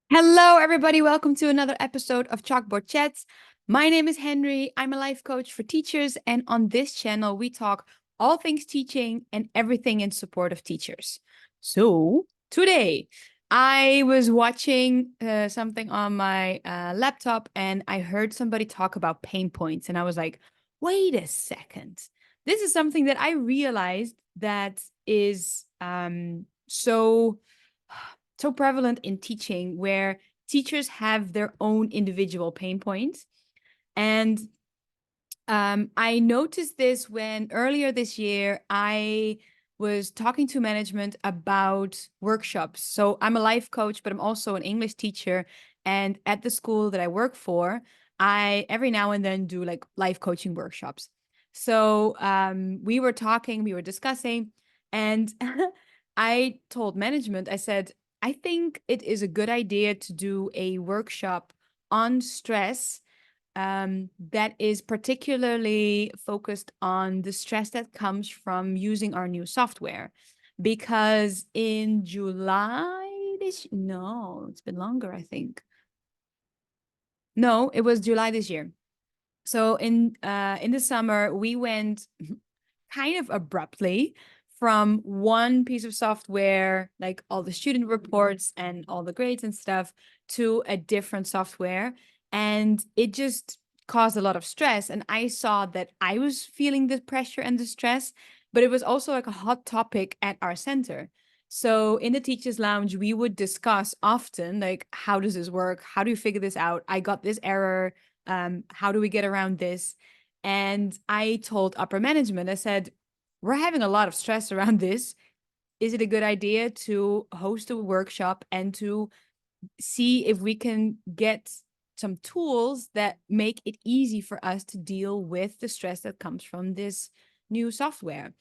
Hello, everybody. Welcome to another episode of Chalkboard Chats. My name is Henry. I'm a life coach for teachers. And on this channel, we talk all things teaching and everything in support of teachers. So today, I was watching something on my laptop and I heard somebody talk about pain points. And I was like, wait a second. This is something that I realized that is so prevalent in teaching where teachers have their own individual pain points. And I noticed this when earlier this year I was talking to management about workshops. So I'm a life coach, but I'm also an English teacher. And at the school that I work for, I every now and then do like life coaching workshops. So we were talking, we were discussing, and I told management, I said, I think it is a good idea to do a workshop on stress that is particularly focused on the stress that comes from using our new software. Because in July no, it's been longer, I think. No, it was July this year. So in the summer, we went kind of abruptly from one piece of software, like all the student reports and all the grades and stuff, to a different software. And it just caused a lot of stress. And I saw that I was feeling the pressure and the stress, but it was also like a hot topic at our center. So in the teachers lounge, we would discuss often, like, how does this work? How do you figure this out? I got this error. How do we get around this? And I told upper management, I said, we're having a lot of stress around this. Is it a good idea to host a workshop and to see if we can get some tools that make it easy for us to deal with the stress that comes from this new software?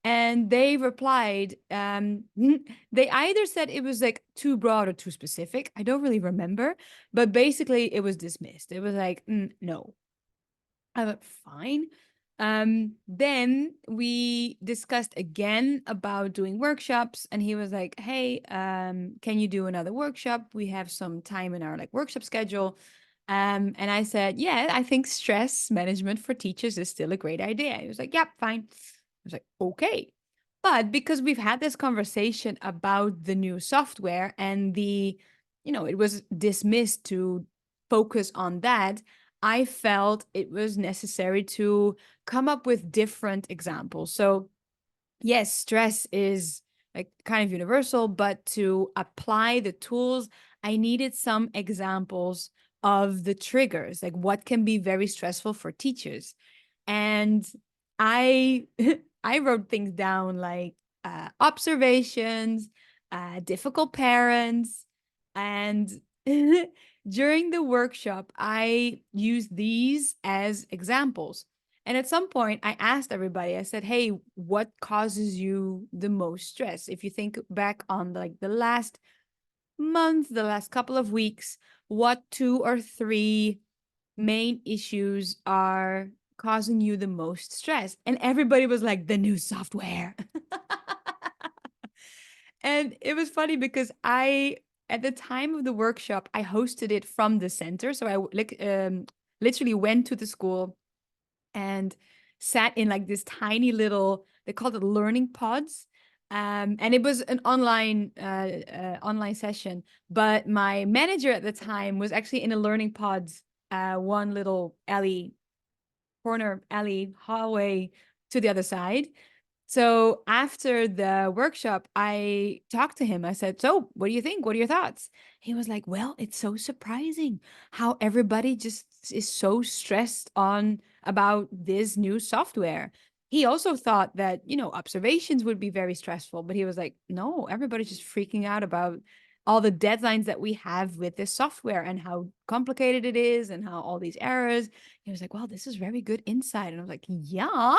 And they replied, they either said it was like too broad or too specific. I don't really remember, but basically it was dismissed. It was like, no. I went, fine. Then we discussed again about doing workshops, and he was like, "Hey, can you do another workshop? We have some time in our like workshop schedule." And I said, "Yeah, I think stress management for teachers is still a great idea." He was like, "Yep, fine." I was like, "Okay." But because we've had this conversation about the new software and it was dismissed to focus on that, I felt it was necessary to come up with different examples. So, yes, stress is like kind of universal, but to apply the tools, I needed some examples of the triggers, like what can be very stressful for teachers. And I I wrote things down like observations, difficult parents, and during the workshop, I used these as examples. And at some point, I asked everybody, I said, hey, what causes you the most stress? If you think back on like the last month, the last couple of weeks, what two or three main issues are causing you the most stress? And everybody was like, the new software. And it was funny because at the time of the workshop, I hosted it from the center. So I literally went to the school and sat in like this tiny little, they called it learning pods. And it was an online session, but my manager at the time was actually in a learning pods, one little corner alley hallway to the other side. So after the workshop, I talked to him. I said, so what do you think? What are your thoughts? He was like, well, it's so surprising how everybody just is so stressed on about this new software. He also thought that, observations would be very stressful, but he was like, no, everybody's just freaking out about all the deadlines that we have with this software and how complicated it is and how all these errors. He was like, well, this is very good insight. And I was like, yeah.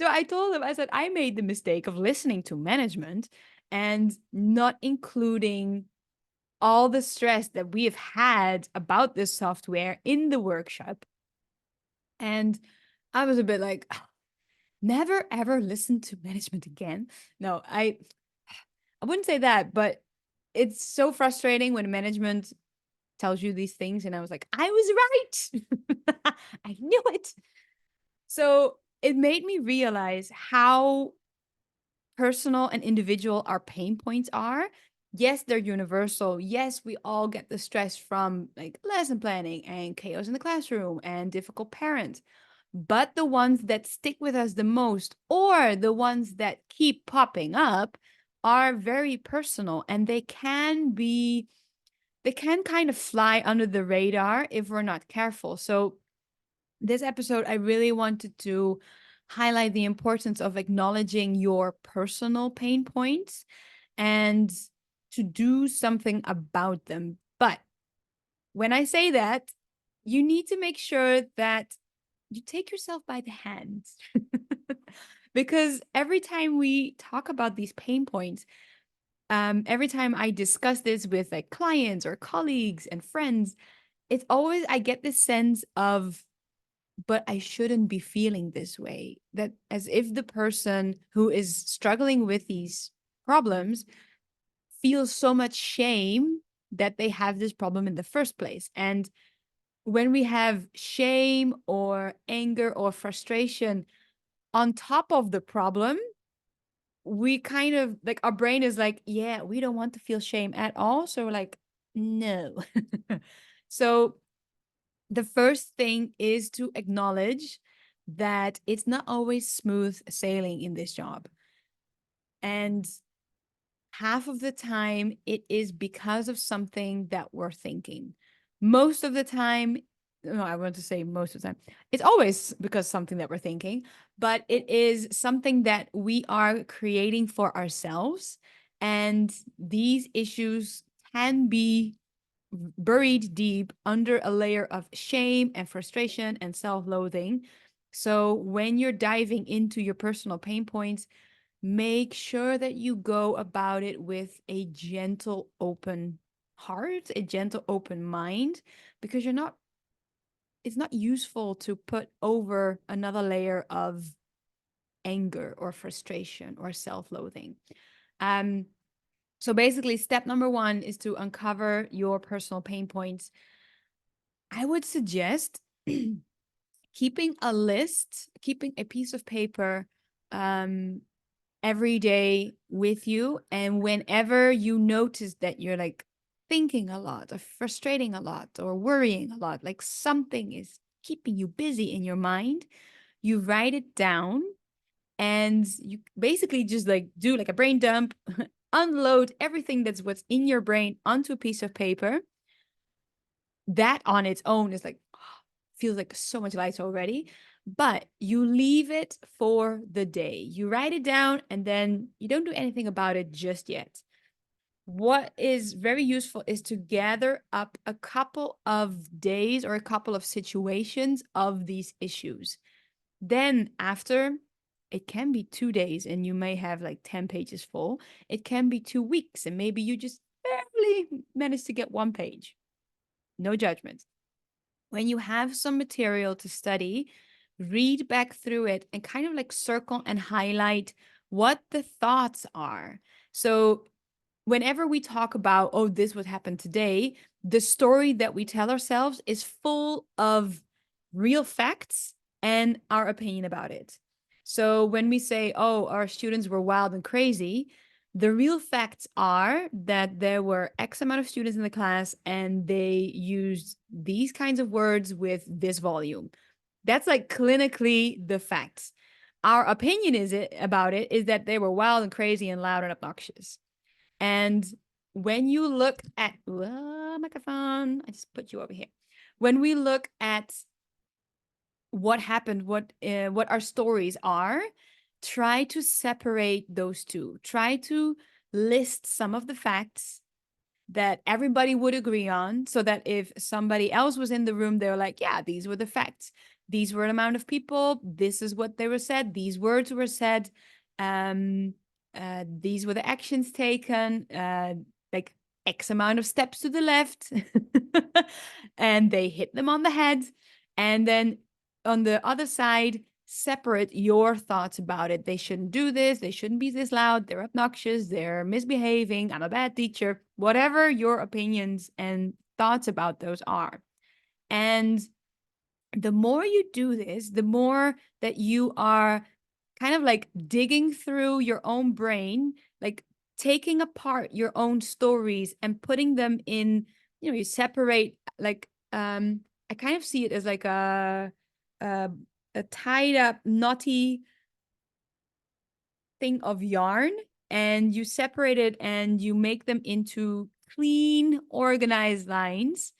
So I told him, I said, I made the mistake of listening to management and not including all the stress that we have had about this software in the workshop. And I was a bit like, never ever listen to management again. No, I wouldn't say that, but it's so frustrating when management tells you these things. And I was like, I was right. I knew it. So it made me realize how personal and individual our pain points are. Yes, they're universal. Yes, we all get the stress from like lesson planning and chaos in the classroom and difficult parents. But the ones that stick with us the most, or the ones that keep popping up, are very personal, and they can kind of fly under the radar if we're not careful. So this episode, I really wanted to highlight the importance of acknowledging your personal pain points and to do something about them. But when I say that, you need to make sure that you take yourself by the hand. Because every time we talk about these pain points, every time I discuss this with like clients or colleagues and friends, it's always, I get this sense of, but I shouldn't be feeling this way. That as if the person who is struggling with these problems feels so much shame that they have this problem in the first place. And when we have shame or anger or frustration on top of the problem, we kind of like, our brain is like, yeah, we don't want to feel shame at all. So we're like, no. So the first thing is to acknowledge that it's not always smooth sailing in this job. And half of the time, it is because of something that we're thinking. Most of the time, no, I want to say most of the time, it's always because something that we're thinking, but it is something that we are creating for ourselves. And these issues can be buried deep under a layer of shame and frustration and self-loathing. So when you're diving into your personal pain points, make sure that you go about it with a gentle, open heart, a gentle, open mind, because it's not useful to put over another layer of anger or frustration or self-loathing. Um, so basically, step number one is to uncover your personal pain points. I would suggest keeping a list, keeping a piece of paper every day with you. And whenever you notice that you're like thinking a lot or frustrating a lot or worrying a lot, like something is keeping you busy in your mind, you write it down and you basically just like do like a brain dump, unload everything that's what's in your brain onto a piece of paper. That on its own is like, feels like so much lighter already, but you leave it for the day. You write it down and then you don't do anything about it just yet. What is very useful is to gather up a couple of days or a couple of situations of these issues. Then after, it can be 2 days and you may have like 10 pages full. It can be 2 weeks and maybe you just barely managed to get 1 page. No judgment. When you have some material to study, read back through it and kind of like circle and highlight what the thoughts are. So whenever we talk about, oh, this would happen today, the story that we tell ourselves is full of real facts and our opinion about it. So when we say, oh, our students were wild and crazy, the real facts are that there were X amount of students in the class and they used these kinds of words with this volume. That's like clinically the facts. Our opinion about it is that they were wild and crazy and loud and obnoxious. And when you look at microphone, I just put you over here. When we look at what happened, what our stories are, try to separate those two. Try to list some of the facts that everybody would agree on, so that if somebody else was in the room, they were like, yeah, these were the facts. These were the amount of people. This is what they were said. These words were said. These were the actions taken. Like X amount of steps to the left. And they hit them on the head. And then on the other side, separate your thoughts about it. They shouldn't do this. They shouldn't be this loud. They're obnoxious. They're misbehaving. I'm a bad teacher. Whatever your opinions and thoughts about those are. And the more you do this, the more that you are kind of like digging through your own brain, like taking apart your own stories and putting them in, you separate like I kind of see it as like a, a tied up knotty thing of yarn, and you separate it and you make them into clean, organized lines.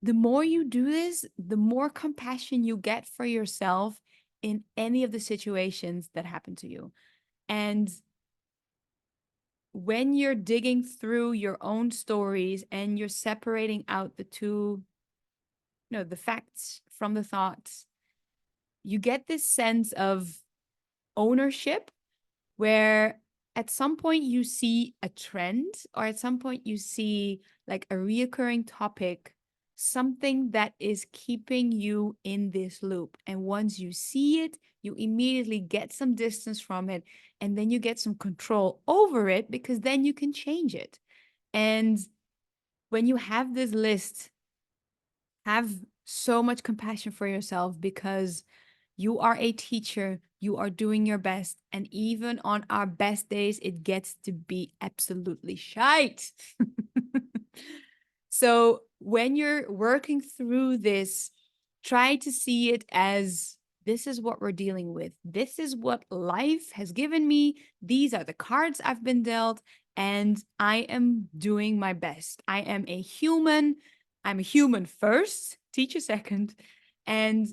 The more you do this, the more compassion you get for yourself in any of the situations that happen to you. And when you're digging through your own stories and you're separating out the two, the facts from the thoughts, you get this sense of ownership where at some point you see a trend, or at some point you see like a reoccurring topic, something that is keeping you in this loop. And once you see it, you immediately get some distance from it, and then you get some control over it, because then you can change it. And when you have this list, have so much compassion for yourself, because you are a teacher, you are doing your best. And even on our best days, it gets to be absolutely shite. So when you're working through this, try to see it as, this is what we're dealing with. This is what life has given me. These are the cards I've been dealt, and I am doing my best. I am a human. I'm a human first, teacher second. And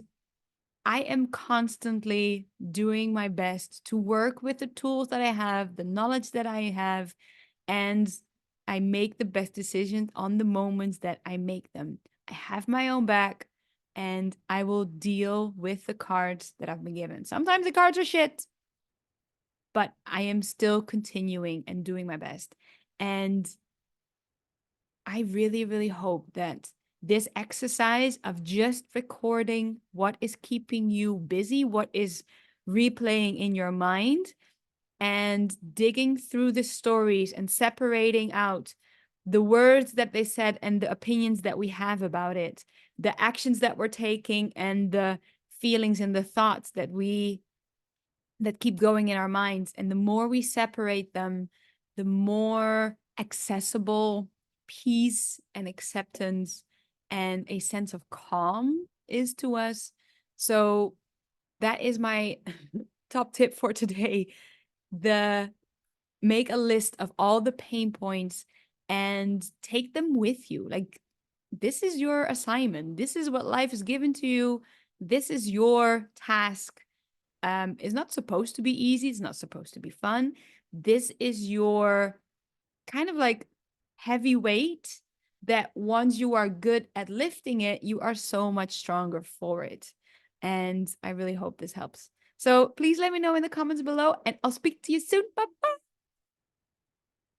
I am constantly doing my best to work with the tools that I have, the knowledge that I have, and I make the best decisions on the moments that I make them. I have my own back, and I will deal with the cards that I've been given. Sometimes the cards are shit, but I am still continuing and doing my best. And I really, really hope that this exercise of just recording what is keeping you busy, what is replaying in your mind, and digging through the stories and separating out the words that they said and the opinions that we have about it, the actions that we're taking and the feelings and the thoughts that keep going in our minds. And the more we separate them, the more accessible peace and acceptance and a sense of calm is to us. So that is my top tip for today. Make a list of all the pain points and take them with you. Like, this is your assignment. This is what life has given to you. This is your task. It's not supposed to be easy. It's not supposed to be fun. This is your kind of like heavy weight that once you are good at lifting it, you are so much stronger for it. And I really hope this helps. So please let me know in the comments below, and I'll speak to you soon. Bye-bye.